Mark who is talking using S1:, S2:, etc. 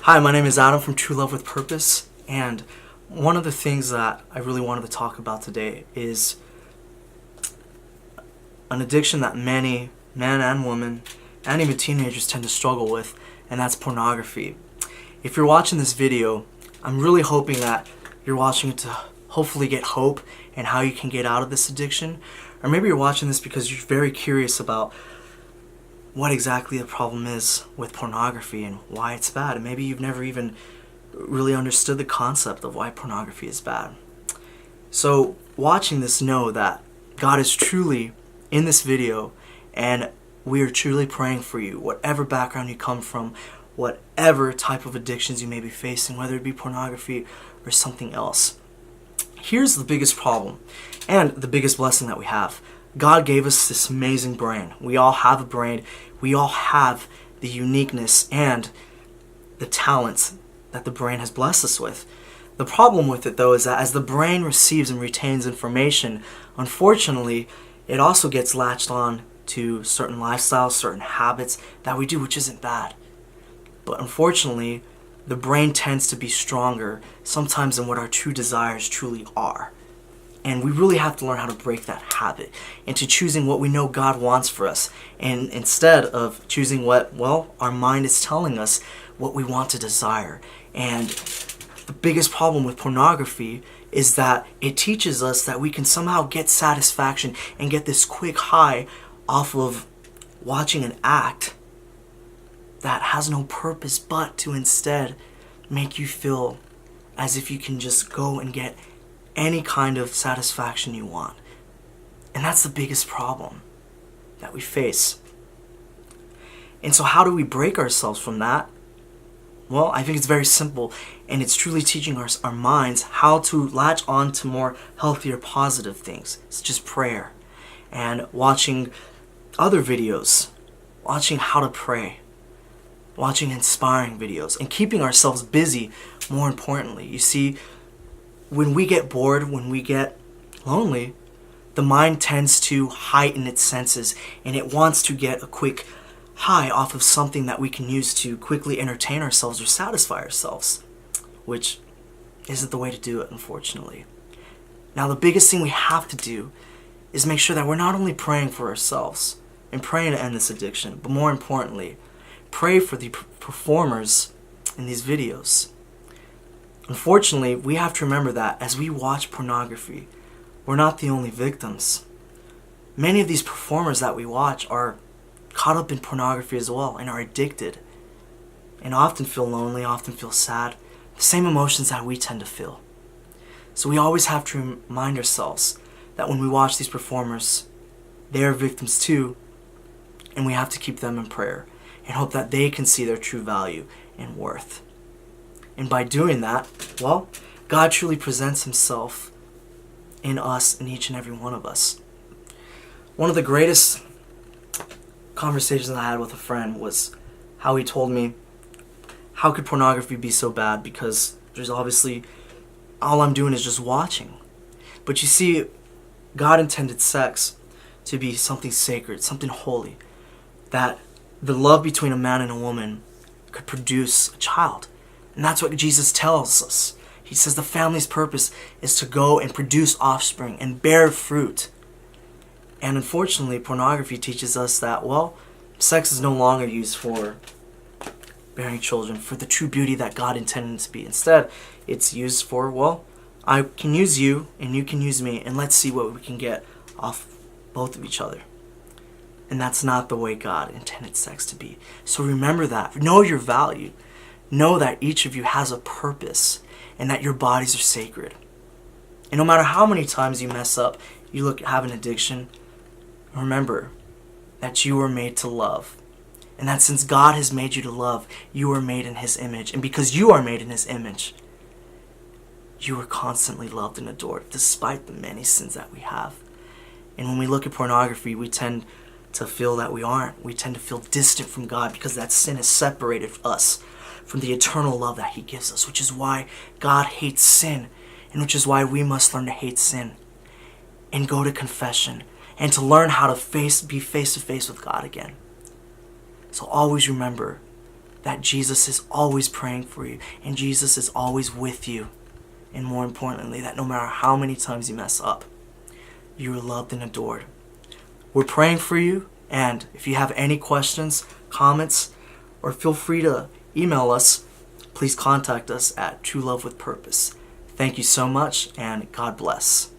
S1: Hi, my name is Adam from True Love with Purpose, and one of the things that I really wanted to talk about today is an addiction that many men and women and even teenagers tend to struggle with, and that's pornography. If you're watching this video, I'm really hoping that you're watching it to hopefully get hope and how you can get out of this addiction, or maybe you're watching this because you're very curious about what exactly the problem is with pornography and why it's bad. And maybe you've never even really understood the concept of why pornography is bad. So watching this, know that God is truly in this video, and we are truly praying for you, whatever background you come from, whatever type of addictions you may be facing, whether it be pornography or something else. Here's the biggest problem and the biggest blessing that we have. God gave us this amazing brain. We all have a brain. We all have the uniqueness and the talents that the brain has blessed us with. The problem with it, though, is that as the brain receives and retains information, unfortunately, it also gets latched on to certain lifestyles, certain habits that we do, which isn't bad. But unfortunately, the brain tends to be stronger sometimes than what our true desires truly are. And we really have to learn how to break that habit into choosing what we know God wants for us, and instead of choosing what, our mind is telling us what we want to desire. And the biggest problem with pornography is that it teaches us that we can somehow get satisfaction and get this quick high off of watching an act that has no purpose but to instead make you feel as if you can just go and get any kind of satisfaction you want. And that's the biggest problem that we face. And so how do we break ourselves from that? Well, I think it's very simple, and it's truly teaching our minds how to latch on to more healthier, positive things. It's just prayer and watching other videos, watching how to pray, watching inspiring videos, and keeping ourselves busy, more importantly. You see, when we get bored, when we get lonely, the mind tends to heighten its senses, and it wants to get a quick high off of something that we can use to quickly entertain ourselves or satisfy ourselves, which isn't the way to do it, unfortunately. Now, the biggest thing we have to do is make sure that we're not only praying for ourselves and praying to end this addiction, but more importantly, pray for the performers in these videos. Unfortunately, we have to remember that as we watch pornography, we're not the only victims. Many of these performers that we watch are caught up in pornography as well and are addicted and often feel lonely, often feel sad, the same emotions that we tend to feel. So we always have to remind ourselves that when we watch these performers, they are victims too, and we have to keep them in prayer and hope that they can see their true value and worth. And by doing that, God truly presents himself in us, in each and every one of us. One of the greatest conversations I had with a friend was how he told me, how could pornography be so bad? Because there's obviously, all I'm doing is just watching. But you see, God intended sex to be something sacred, something holy, that the love between a man and a woman could produce a child. And that's what Jesus tells us. He says the family's purpose is to go and produce offspring and bear fruit. And unfortunately, pornography teaches us that, sex is no longer used for bearing children, for the true beauty that God intended it to be. Instead, it's used for, I can use you and you can use me, and let's see what we can get off both of each other. And that's not the way God intended sex to be. So remember that. Know your value. Know that each of you has a purpose and that your bodies are sacred. And no matter how many times you mess up, you have an addiction, remember that you were made to love. And that since God has made you to love, you are made in his image. And because you are made in his image, you are constantly loved and adored despite the many sins that we have. And when we look at pornography, we tend to feel that we aren't. We tend to feel distant from God because that sin has separated us from the eternal love that he gives us, which is why God hates sin, and which is why we must learn to hate sin and go to confession and to learn how to be face to face with God again. So always remember that Jesus is always praying for you, and Jesus is always with you. And more importantly, that no matter how many times you mess up, you are loved and adored. We're praying for you, and if you have any questions, comments, or feel free to email us, please contact us at True Love with Purpose. Thank you so much, and God bless.